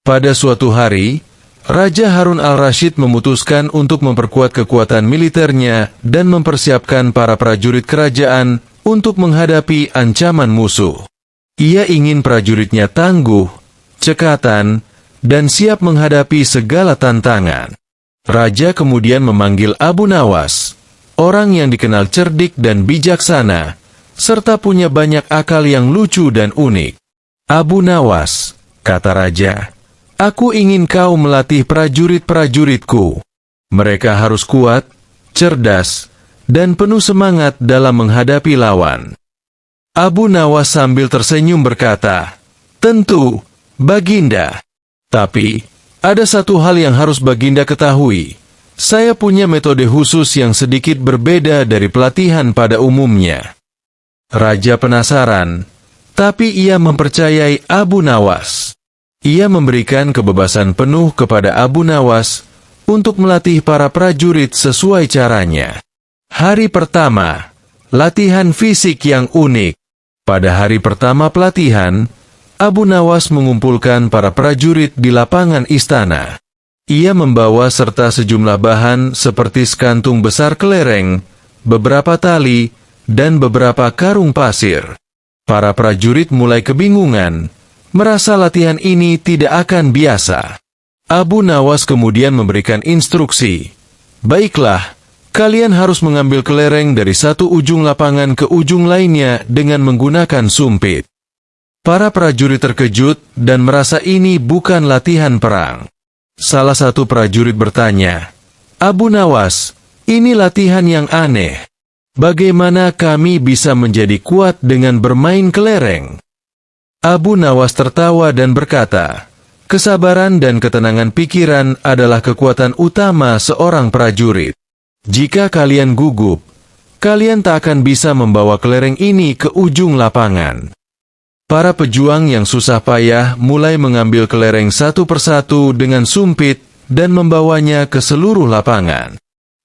Pada suatu hari, Raja Harun al-Rashid memutuskan untuk memperkuat kekuatan militernya dan mempersiapkan para prajurit kerajaan untuk menghadapi ancaman musuh. Ia ingin prajuritnya tangguh, cekatan, dan siap menghadapi segala tantangan. Raja kemudian memanggil Abu Nawas, orang yang dikenal cerdik dan bijaksana, serta punya banyak akal yang lucu dan unik. "Abu Nawas," kata Raja, "aku ingin kau melatih prajurit-prajuritku. Mereka harus kuat, cerdas, dan penuh semangat dalam menghadapi lawan." Abu Nawas sambil tersenyum berkata, "Tentu, Baginda. Tapi, ada satu hal yang harus Baginda ketahui. Saya punya metode khusus yang sedikit berbeda dari pelatihan pada umumnya." Raja penasaran, tapi ia mempercayai Abu Nawas. Ia memberikan kebebasan penuh kepada Abu Nawas untuk melatih para prajurit sesuai caranya. Hari pertama, latihan fisik yang unik. Pada hari pertama pelatihan, Abu Nawas mengumpulkan para prajurit di lapangan istana. Ia membawa serta sejumlah bahan seperti sekantung besar kelereng, beberapa tali, dan beberapa karung pasir. Para prajurit mulai kebingungan, merasa latihan ini tidak akan biasa. Abu Nawas kemudian memberikan instruksi, "Baiklah, kalian harus mengambil kelereng dari satu ujung lapangan ke ujung lainnya dengan menggunakan sumpit." Para prajurit terkejut dan merasa ini bukan latihan perang. Salah satu prajurit bertanya, "Abu Nawas, ini latihan yang aneh. Bagaimana kami bisa menjadi kuat dengan bermain kelereng?" Abu Nawas tertawa dan berkata, "Kesabaran dan ketenangan pikiran adalah kekuatan utama seorang prajurit. Jika kalian gugup, kalian tak akan bisa membawa kelereng ini ke ujung lapangan." Para pejuang yang susah payah mulai mengambil kelereng satu persatu dengan sumpit dan membawanya ke seluruh lapangan.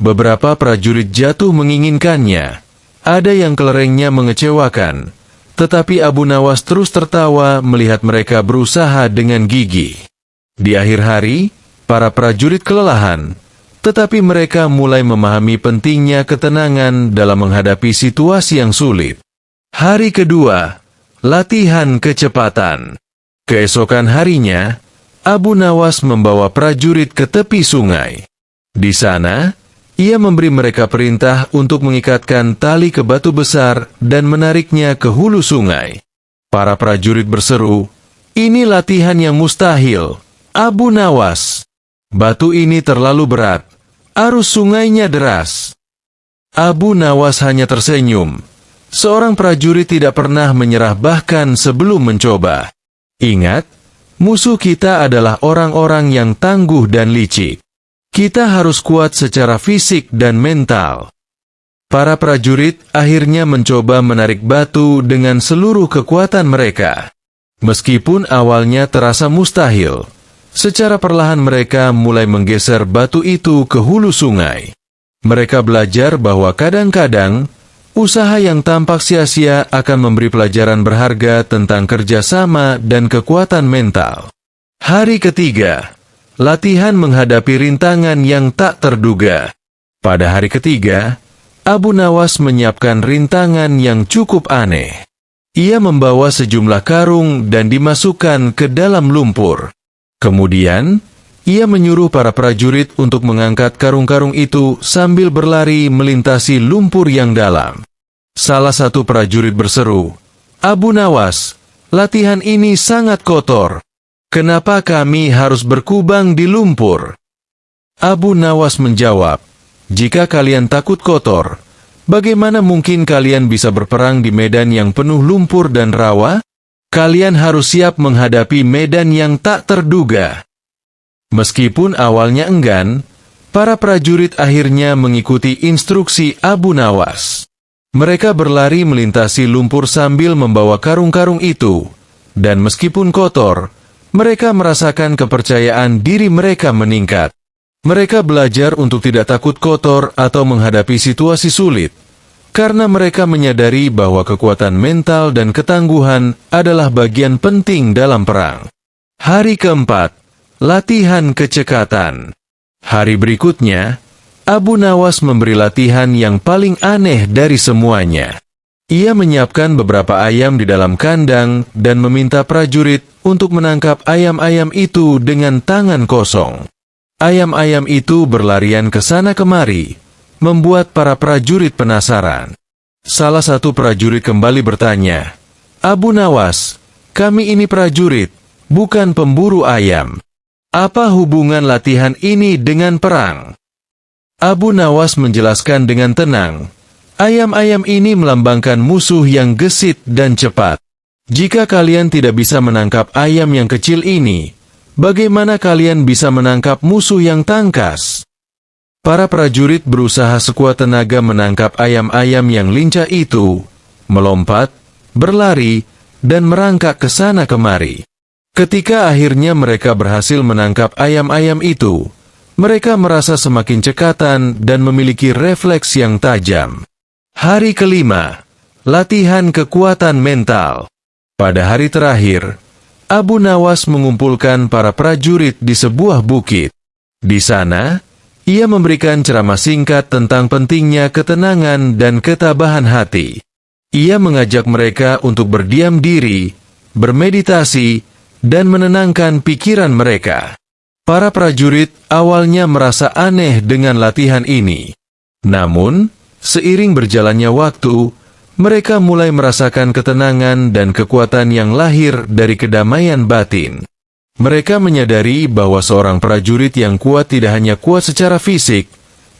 Beberapa prajurit jatuh menginginkannya. Ada yang kelerengnya mengecewakan, tetapi Abu Nawas terus tertawa melihat mereka berusaha dengan gigih. Di akhir hari, para prajurit kelelahan, tetapi mereka mulai memahami pentingnya ketenangan dalam menghadapi situasi yang sulit. Hari kedua, latihan kecepatan. Keesokan harinya, Abu Nawas membawa prajurit ke tepi sungai. Di sana, ia memberi mereka perintah untuk mengikatkan tali ke batu besar dan menariknya ke hulu sungai. Para prajurit berseru, "Ini latihan yang mustahil, Abu Nawas. Batu ini terlalu berat, arus sungainya deras." Abu Nawas hanya tersenyum. Seorang prajurit tidak pernah menyerah bahkan sebelum mencoba. Ingat, musuh kita adalah orang-orang yang tangguh dan licik. Kita harus kuat secara fisik dan mental. Para prajurit akhirnya mencoba menarik batu dengan seluruh kekuatan mereka. Meskipun awalnya terasa mustahil, secara perlahan mereka mulai menggeser batu itu ke hulu sungai. Mereka belajar bahwa kadang-kadang, usaha yang tampak sia-sia akan memberi pelajaran berharga tentang kerjasama dan kekuatan mental. Hari ketiga, latihan menghadapi rintangan yang tak terduga. Pada hari ketiga, Abu Nawas menyiapkan rintangan yang cukup aneh. Ia membawa sejumlah karung dan dimasukkan ke dalam lumpur. Kemudian, ia menyuruh para prajurit untuk mengangkat karung-karung itu sambil berlari melintasi lumpur yang dalam. Salah satu prajurit berseru, "Abu Nawas, latihan ini sangat kotor. Kenapa kami harus berkubang di lumpur?" Abu Nawas menjawab, "Jika kalian takut kotor, bagaimana mungkin kalian bisa berperang di medan yang penuh lumpur dan rawa? Kalian harus siap menghadapi medan yang tak terduga." Meskipun awalnya enggan, para prajurit akhirnya mengikuti instruksi Abu Nawas. Mereka berlari melintasi lumpur sambil membawa karung-karung itu, dan meskipun kotor, mereka merasakan kepercayaan diri mereka meningkat. Mereka belajar untuk tidak takut kotor atau menghadapi situasi sulit. karena mereka menyadari bahwa kekuatan mental dan ketangguhan adalah bagian penting dalam perang. Hari keempat, latihan kecekatan. Hari berikutnya, Abu Nawas memberi latihan yang paling aneh dari semuanya. Ia menyiapkan beberapa ayam di dalam kandang dan meminta prajurit untuk menangkap ayam-ayam itu dengan tangan kosong. Ayam-ayam itu berlarian ke sana kemari, membuat para prajurit penasaran. Salah satu prajurit kembali bertanya, "Abu Nawas, kami ini prajurit, bukan pemburu ayam. Apa hubungan latihan ini dengan perang?" Abu Nawas menjelaskan dengan tenang, "Ayam-ayam ini melambangkan musuh yang gesit dan cepat. Jika kalian tidak bisa menangkap ayam yang kecil ini, bagaimana kalian bisa menangkap musuh yang tangkas?" Para prajurit berusaha sekuat tenaga menangkap ayam-ayam yang lincah itu, melompat, berlari, dan merangkak ke sana kemari. Ketika akhirnya mereka berhasil menangkap ayam-ayam itu, mereka merasa semakin cekatan dan memiliki refleks yang tajam. Hari kelima, latihan kekuatan mental. Pada hari terakhir, Abu Nawas mengumpulkan para prajurit di sebuah bukit. Di sana, ia memberikan ceramah singkat tentang pentingnya ketenangan dan ketabahan hati. Ia mengajak mereka untuk berdiam diri, bermeditasi, dan menenangkan pikiran mereka. Para prajurit awalnya merasa aneh dengan latihan ini. Namun, seiring berjalannya waktu, mereka mulai merasakan ketenangan dan kekuatan yang lahir dari kedamaian batin. Mereka menyadari bahwa seorang prajurit yang kuat tidak hanya kuat secara fisik,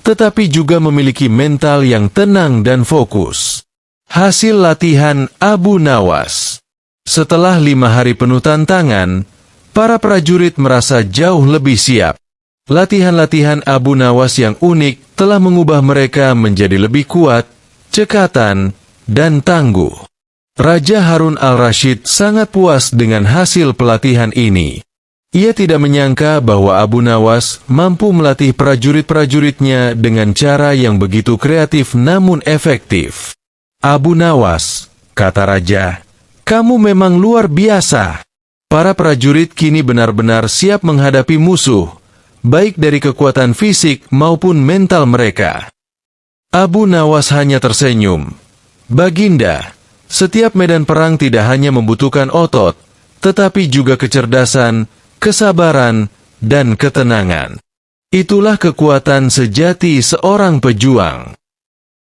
tetapi juga memiliki mental yang tenang dan fokus. Hasil latihan Abu Nawas. Setelah 5 hari penuh tantangan, para prajurit merasa jauh lebih siap. Latihan-latihan Abu Nawas yang unik telah mengubah mereka menjadi lebih kuat, cekatan, dan tangguh. Raja Harun al-Rashid sangat puas dengan hasil pelatihan ini. Ia tidak menyangka bahwa Abu Nawas mampu melatih prajurit-prajuritnya dengan cara yang begitu kreatif namun efektif. "Abu Nawas," kata raja, "kamu memang luar biasa." Para prajurit kini benar-benar siap menghadapi musuh, baik dari kekuatan fisik maupun mental mereka. Abu Nawas hanya tersenyum. "Baginda, setiap medan perang tidak hanya membutuhkan otot, tetapi juga kecerdasan, kesabaran, dan ketenangan. Itulah kekuatan sejati seorang pejuang."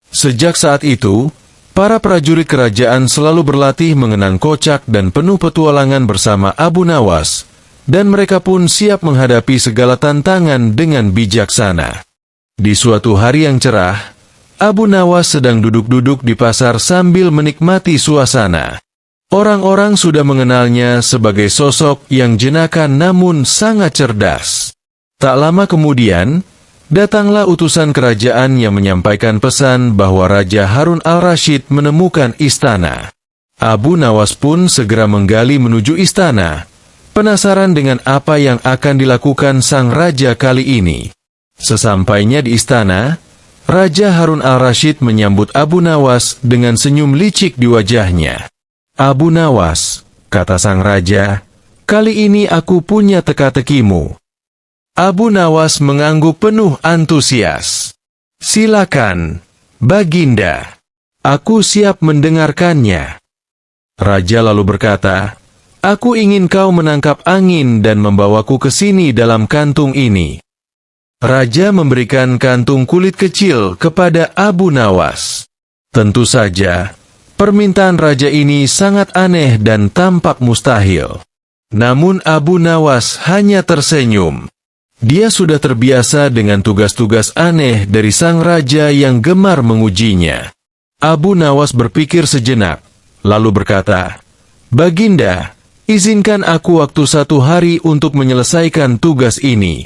Sejak saat itu, para prajurit kerajaan selalu berlatih mengenang kocak dan penuh petualangan bersama Abu Nawas, dan mereka pun siap menghadapi segala tantangan dengan bijaksana. Di suatu hari yang cerah, Abu Nawas sedang duduk-duduk di pasar sambil menikmati suasana. Orang-orang sudah mengenalnya sebagai sosok yang jenaka namun sangat cerdas. Tak lama kemudian, datanglah utusan kerajaan yang menyampaikan pesan bahwa Raja Harun al-Rashid menemukan istana. Abu Nawas pun segera menggali menuju istana, penasaran dengan apa yang akan dilakukan sang raja kali ini. Sesampainya di istana, Raja Harun al-Rashid menyambut Abu Nawas dengan senyum licik di wajahnya. "Abu Nawas," kata sang raja, "kali ini aku punya teka-tekimu." Abu Nawas mengangguk penuh antusias. "Silakan, Baginda. Aku siap mendengarkannya." Raja lalu berkata, "Aku ingin kau menangkap angin dan membawaku ke sini dalam kantung ini." Raja memberikan kantung kulit kecil kepada Abu Nawas. Tentu saja, permintaan raja ini sangat aneh dan tampak mustahil. Namun Abu Nawas hanya tersenyum. Dia sudah terbiasa dengan tugas-tugas aneh dari sang raja yang gemar mengujinya. Abu Nawas berpikir sejenak, lalu berkata, "Baginda, izinkan aku waktu 1 hari untuk menyelesaikan tugas ini."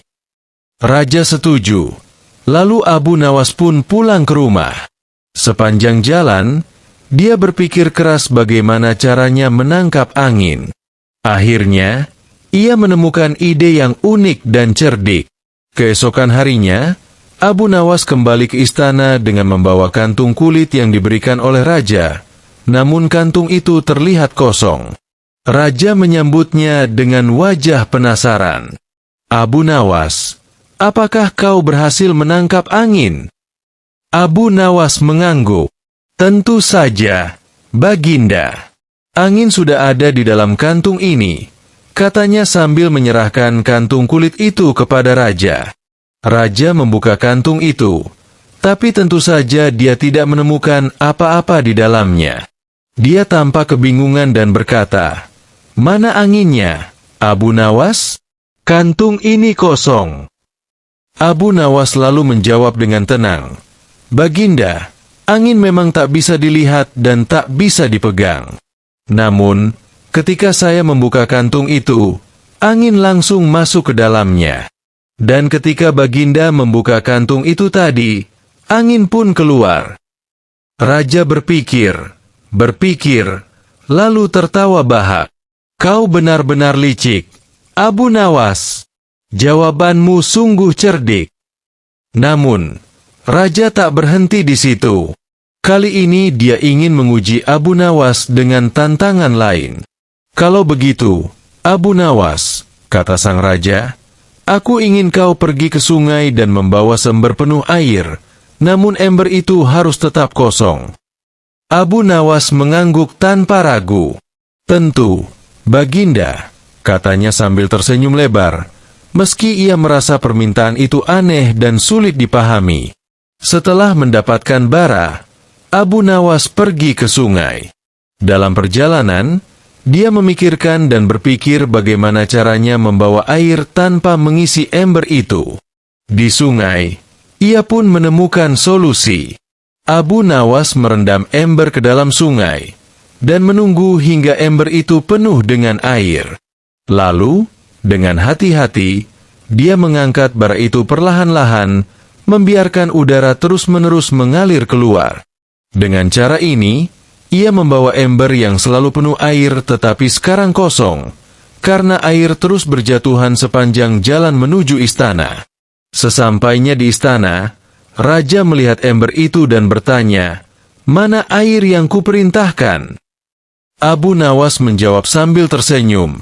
Raja setuju. Lalu Abu Nawas pun pulang ke rumah. Sepanjang jalan, dia berpikir keras bagaimana caranya menangkap angin. Akhirnya, ia menemukan ide yang unik dan cerdik. Keesokan harinya, Abu Nawas kembali ke istana dengan membawa kantung kulit yang diberikan oleh raja, namun kantung itu terlihat kosong. Raja menyambutnya dengan wajah penasaran. "Abu Nawas, apakah kau berhasil menangkap angin?" Abu Nawas mengangguk. "Tentu saja, Baginda. Angin sudah ada di dalam kantung ini," katanya sambil menyerahkan kantung kulit itu kepada raja. Raja membuka kantung itu, tapi tentu saja dia tidak menemukan apa-apa di dalamnya. Dia tampak kebingungan dan berkata, "Mana anginnya, Abu Nawas? Kantung ini kosong." Abu Nawas lalu menjawab dengan tenang, "Baginda, angin memang tak bisa dilihat dan tak bisa dipegang. Namun, ketika saya membuka kantung itu, angin langsung masuk ke dalamnya. Dan ketika Baginda membuka kantung itu tadi, angin pun keluar." Raja berpikir, lalu tertawa bahak. "Kau benar-benar licik, Abu Nawas. Jawabanmu sungguh cerdik." Namun, raja tak berhenti di situ. Kali ini dia ingin menguji Abu Nawas dengan tantangan lain. "Kalau begitu, Abu Nawas," kata sang raja, "aku ingin kau pergi ke sungai dan membawa seember penuh air, namun ember itu harus tetap kosong." Abu Nawas mengangguk tanpa ragu. "Tentu, Baginda," katanya sambil tersenyum lebar, meski ia merasa permintaan itu aneh dan sulit dipahami. Setelah mendapatkan bara, Abu Nawas pergi ke sungai. Dalam perjalanan, dia memikirkan dan berpikir bagaimana caranya membawa air tanpa mengisi ember itu. Di sungai, ia pun menemukan solusi. Abu Nawas merendam ember ke dalam sungai, dan menunggu hingga ember itu penuh dengan air. Lalu, dengan hati-hati, dia mengangkat bara itu perlahan-lahan, membiarkan udara terus-menerus mengalir keluar. Dengan cara ini, ia membawa ember yang selalu penuh air tetapi sekarang kosong, karena air terus berjatuhan sepanjang jalan menuju istana. Sesampainya di istana, raja melihat ember itu dan bertanya, "Mana air yang kuperintahkan?" Abu Nawas menjawab sambil tersenyum,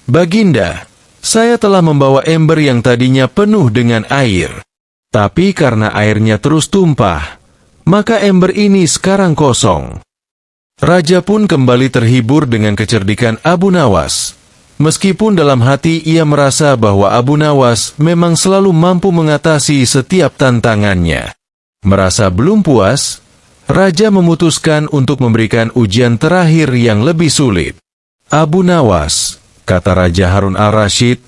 "Baginda, saya telah membawa ember yang tadinya penuh dengan air. Tapi karena airnya terus tumpah, maka ember ini sekarang kosong." Raja pun kembali terhibur dengan kecerdikan Abu Nawas. Meskipun dalam hati ia merasa bahwa Abu Nawas memang selalu mampu mengatasi setiap tantangannya. Merasa belum puas, raja memutuskan untuk memberikan ujian terakhir yang lebih sulit. "Abu Nawas," kata Raja Harun al-Rashid,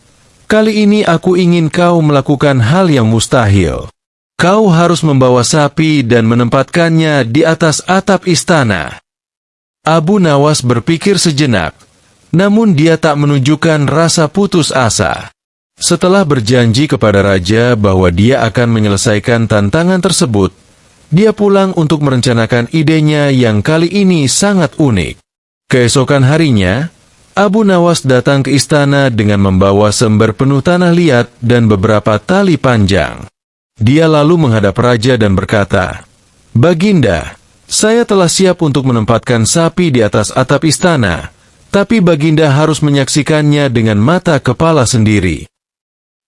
"kali ini aku ingin kau melakukan hal yang mustahil. Kau harus membawa sapi dan menempatkannya di atas atap istana." Abu Nawas berpikir sejenak, namun dia tak menunjukkan rasa putus asa. Setelah berjanji kepada raja bahwa dia akan menyelesaikan tantangan tersebut, dia pulang untuk merencanakan idenya yang kali ini sangat unik. Keesokan harinya, Abu Nawas datang ke istana dengan membawa seember penuh tanah liat dan beberapa tali panjang. Dia lalu menghadap raja dan berkata, "Baginda, saya telah siap untuk menempatkan sapi di atas atap istana, tapi Baginda harus menyaksikannya dengan mata kepala sendiri."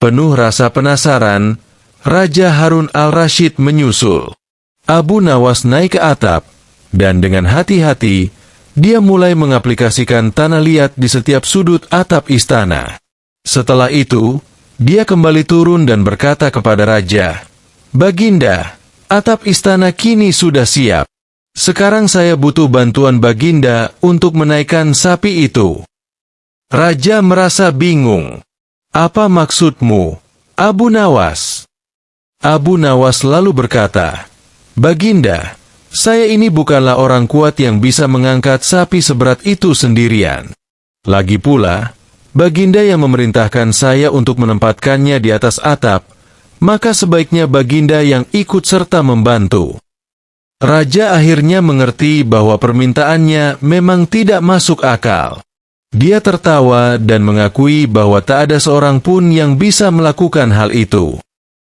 Penuh rasa penasaran, Raja Harun al-Rashid menyusul. Abu Nawas naik ke atap, dan dengan hati-hati, dia mulai mengaplikasikan tanah liat di setiap sudut atap istana. Setelah itu, dia kembali turun dan berkata kepada raja, "Baginda, atap istana kini sudah siap. Sekarang saya butuh bantuan Baginda untuk menaikkan sapi itu." Raja merasa bingung. "Apa maksudmu, Abu Nawas?" Abu Nawas lalu berkata, "Baginda, saya ini bukanlah orang kuat yang bisa mengangkat sapi seberat itu sendirian. Lagi pula, Baginda yang memerintahkan saya untuk menempatkannya di atas atap, maka sebaiknya Baginda yang ikut serta membantu." Raja akhirnya mengerti bahwa permintaannya memang tidak masuk akal. Dia tertawa dan mengakui bahwa tak ada seorang pun yang bisa melakukan hal itu.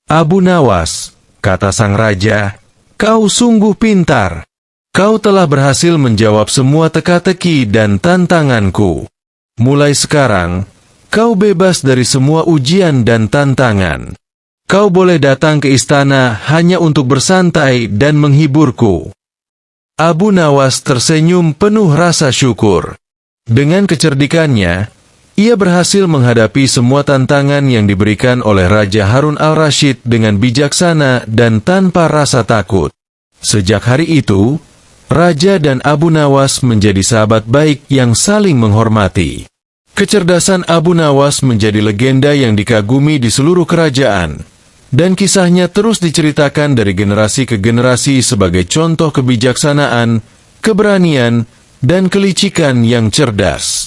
"Abu Nawas," kata sang raja, "Kau sungguh pintar. Kau telah berhasil menjawab semua teka-teki dan tantanganku. Mulai sekarang, kau bebas dari semua ujian dan tantangan. Kau boleh datang ke istana hanya untuk bersantai dan menghiburku." Abu Nawas tersenyum penuh rasa syukur. Dengan kecerdikannya, ia berhasil menghadapi semua tantangan yang diberikan oleh Raja Harun al-Rashid dengan bijaksana dan tanpa rasa takut. Sejak hari itu, Raja dan Abu Nawas menjadi sahabat baik yang saling menghormati. Kecerdasan Abu Nawas menjadi legenda yang dikagumi di seluruh kerajaan, dan kisahnya terus diceritakan dari generasi ke generasi sebagai contoh kebijaksanaan, keberanian, dan kelicikan yang cerdas.